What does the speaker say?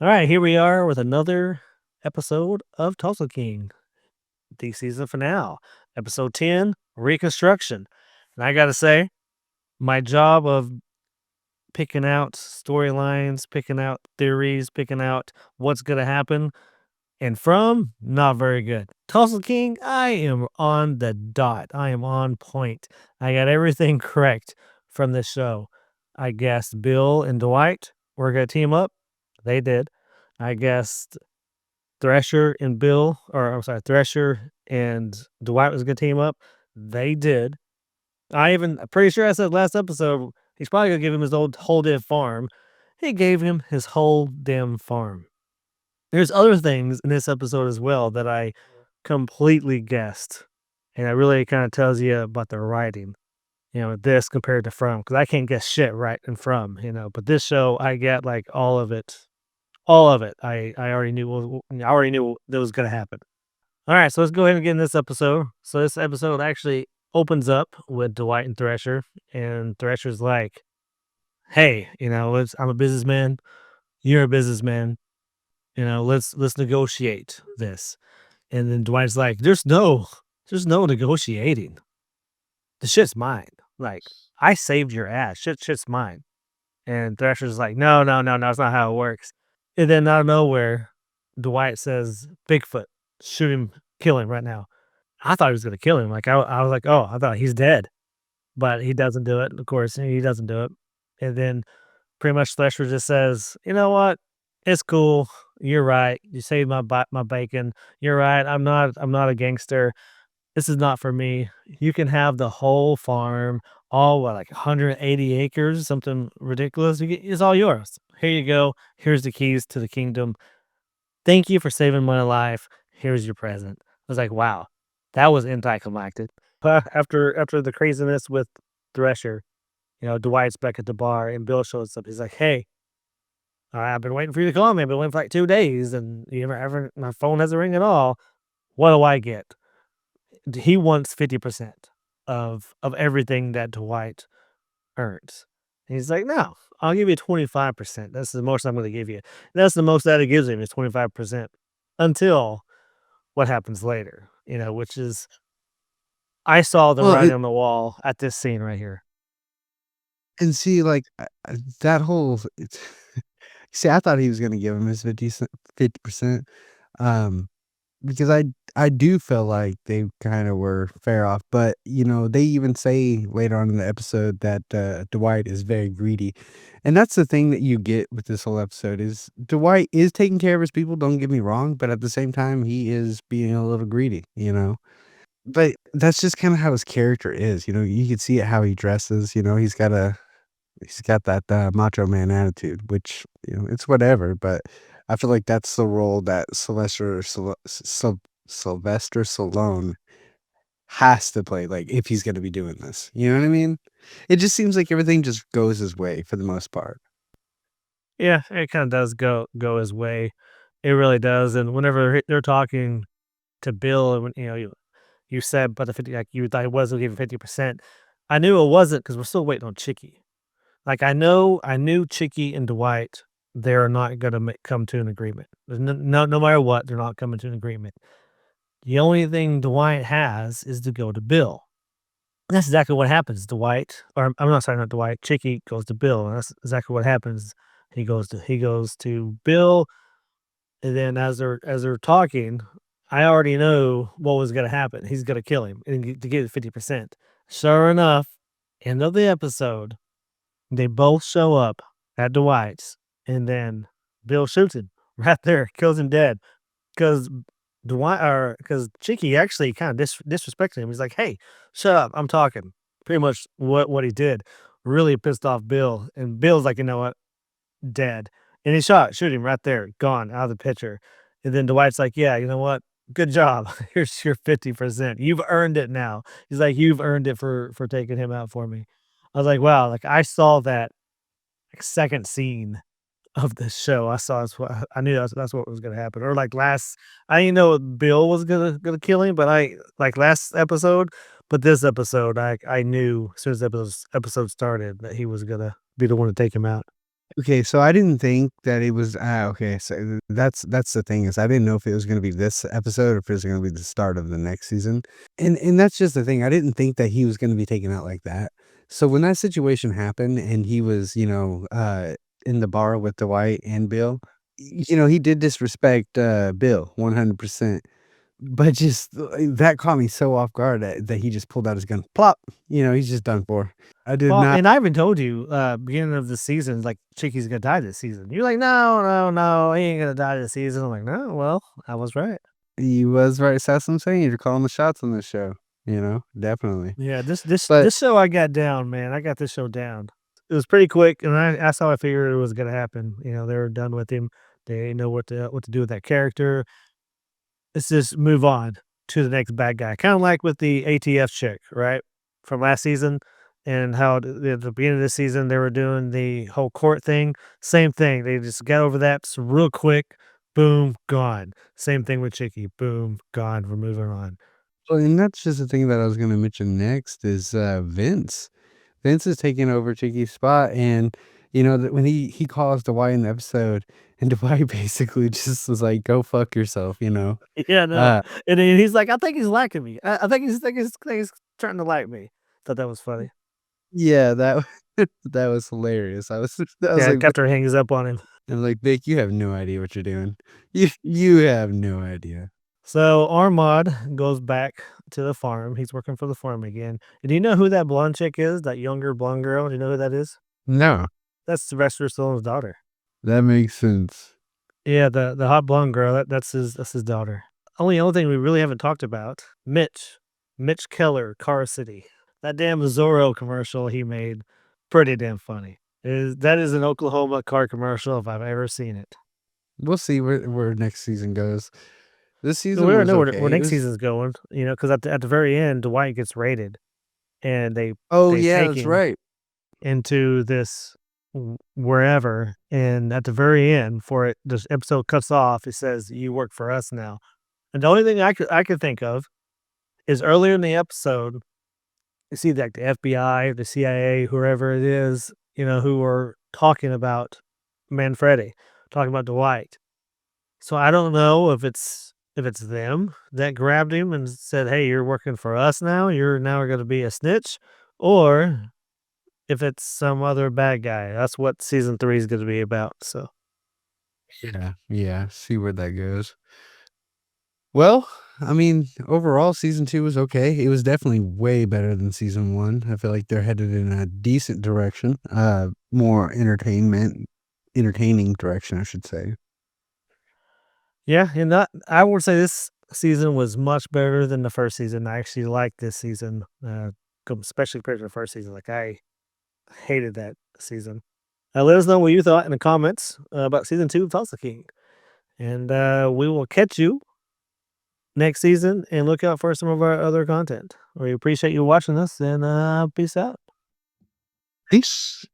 All right, here we are with another episode of Tulsa King, the season finale, episode 10, Reconstruction. And I got to say, my job of picking out storylines, picking out theories, picking out what's going to happen, and from, not very good. Tulsa King, I am on the dot. I am on point. I got everything correct from this show. I guessed Bill and Dwight were going to team up. They did. I guessed Thresher and Bill, or I'm sorry, Thresher and Dwight was a good team up. They did. I'm pretty sure I said last episode he's probably gonna give him his old whole damn farm. He gave him his whole damn farm. There's other things in this episode as well that I completely guessed, and it really kind of tells you about the writing. This compared to From, because I can't guess shit right and From. But this show I get like all of it. All of it. I already knew I already knew that was gonna happen. Alright, so let's go ahead and get in this episode. So this episode actually opens up with Dwight and Thresher, and Thresher's like, "Hey, I'm a businessman, you're a businessman, let's negotiate this." And then Dwight's like, "There's no negotiating. The shit's mine. Like, I saved your ass. Shit's mine." And Thrasher's like, "No, no, no, no, that's not how it works." And then out of nowhere, Dwight says, "Bigfoot, shoot him, kill him right now." I thought he was gonna kill him. Like, I was like, "Oh, I thought he's dead." But he doesn't do it, of course, he doesn't do it. And then pretty much Thrasher just says, "You know what? It's cool. You're right. You saved my bacon. You're right. I'm not a gangster. This is not for me. You can have the whole farm, all what, like 180 acres, something ridiculous. It's all yours. Here you go. Here's the keys to the kingdom. Thank you for saving my life. Here's your present." I was like, wow, that was anticlimactic. But after the craziness with Thresher, Dwight's back at the bar and Bill shows up. He's like, "Hey, I've been waiting for you to call me. I've been waiting for like 2 days, and you never ever my phone hasn't ring at all. What do I get?" He wants 50% of everything that Dwight earns. And he's like, "No, I'll give you 25%. That's the most I'm gonna give you." And that's the most that he gives him is 25% until what happens later, which is I saw the Well, writing on the wall at this scene right here. and see, like, that whole it's see, I thought he was gonna give him his 50%, um, because I do feel like they kinda were fair off, but, they even say later on in the episode that, Dwight is very greedy, and that's the thing that you get with this whole episode is Dwight is taking care of his people, don't get me wrong, but at the same time, he is being a little greedy, you know? But that's just kinda how his character is, you can see it how he dresses, he's got that, macho man attitude, which, it's whatever, but I feel like that's the role that Sylvester Stallone has to play, like, if he's gonna be doing this, you know what I mean? It just seems like everything just goes his way for the most part. Yeah, it kinda does go his way. It really does, and whenever they're talking to Bill, and when, you said but the 50, like, you thought he wasn't giving 50%. I knew it wasn't because 'cause we're still waiting on Chicky. Like, I knew Chicky and Dwight, they're not gonna come to an agreement. There's no matter what, they're not coming to an agreement. The only thing Dwight has is to go to Bill. And that's exactly what happens. Dwight, or I'm not sorry, not Dwight. Chicky goes to Bill, and that's exactly what happens. He goes to Bill, and then as they're talking, I already know what was gonna happen. He's gonna kill him and to get 50%. Sure enough, end of the episode, they both show up at Dwight's, and then Bill shoots him right there, kills him dead. Because because Cheeky actually kinda disrespected him. He's like, "Hey, shut up, I'm talking." Pretty much what he did really pissed off Bill, and Bill's like, "You know what? Dead." And he shoot him right there, gone, out of the picture. And then Dwight's like, "Yeah, you know what? Good job. Here's your 50%. You've earned it now." He's like, "You've earned it for taking him out for me." I was like, "Wow," like, I saw that, like, second scene of the show. I saw that's what I knew that's what was gonna happen. Or like last I didn't know Bill was gonna kill him, but I like last episode, but this episode I knew as soon as the episode started that he was gonna be the one to take him out. Okay, so I didn't think that it was okay, so that's the thing is I didn't know if it was gonna be this episode or if it was gonna be the start of the next season. And that's just the thing, I didn't think that he was gonna be taken out like that. So when that situation happened and he was, in the bar with Dwight and Bill, he did disrespect, Bill 100%. But just, that caught me so off guard that he just pulled out his gun, plop, he's just done for. I did Well, not and I even told you, beginning of the season, like, Chicky's gonna die this season. You're like, "No, no, no, he ain't gonna die this season." I'm like, "No, well, I was right." He was right, so that's what I'm saying, you're calling the shots on this show, definitely. Yeah, this But this show I got down, man. I got this show down. It was pretty quick, and that's how I figured it was gonna happen. They were done with him. They know what to do with that character. Let's just move on to the next bad guy. Kind of like with the ATF chick, right? From last season, and how at the beginning of this season they were doing the whole court thing. Same thing. They just got over that real quick. Boom, gone. Same thing with Chicky. Boom, gone. We're moving on. well, and that's just the thing that I was gonna mention next is, Vince. Vince is taking over Chicky's spot, and, that when he calls Dwight in the episode, and Dwight basically just was like, "Go fuck yourself," Yeah, no. Uh, And then he's like, "I think he's liking me. I think he's trying to like me." Thought that was funny. yeah, that that was hilarious. I was Yeah, like, after hangs up on him. I'm like, "Vic, you have no idea what you're doing. You have no idea." So Armand goes back to the farm. He's working for the farm again. And do you know who that blonde chick is? That younger blonde girl? Do you know who that is? No, That's Sylvester Stallone's daughter. that makes sense. Yeah, the hot blonde girl. That's his daughter. Only thing we really haven't talked about, Mitch Keller, Car City. That damn Zorro commercial he made, pretty damn funny. That is an Oklahoma car commercial if I've ever seen it. We'll see where next season goes. This We season don't was know where okay. It next was season's going, because at the very end, Dwight gets raided, and they Oh, they yeah, take that's him right. into this wherever, and at the very end, for it, this episode cuts off. It says, "You work for us now." And the only thing I could think of is earlier in the episode, you see like the FBI, the CIA, whoever it is, who are talking about Manfredi, talking about Dwight. So I don't know if it's them that grabbed him and said, "Hey, you're working for us now. You're now going to be a snitch," or if it's some other bad guy. That's what season 3 is going to be about. So Yeah, yeah, see where that goes. Well, I mean, overall, season 2 was okay. It was definitely way better than season 1. I feel like they're headed in a decent direction, more entertaining direction, I should say. yeah, and that I would say this season was much better than the first season. I actually liked this season, especially compared to the first season. Like I hated that season. Let us know what you thought in the comments about season 2 of Tulsa King. And we will catch you next season and look out for some of our other content. We appreciate you watching us and peace out. Peace.